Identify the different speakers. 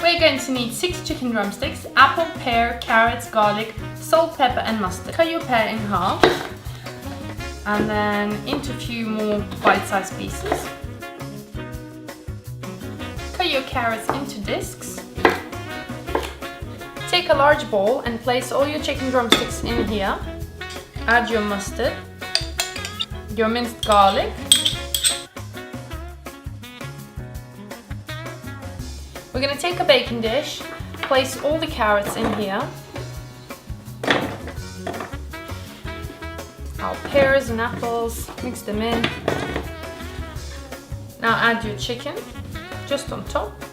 Speaker 1: We're going to need 6 chicken drumsticks, apple, pear, carrots, garlic, salt, pepper and mustard. Cut your pear in half and then into a few more bite-sized pieces. Cut your carrots into discs. Take a large bowl and place all your chicken drumsticks in here. Add your mustard, your minced garlic, we're going to take a baking dish, place all the carrots in here, our pears and apples, mix them in. Now add your chicken just on top.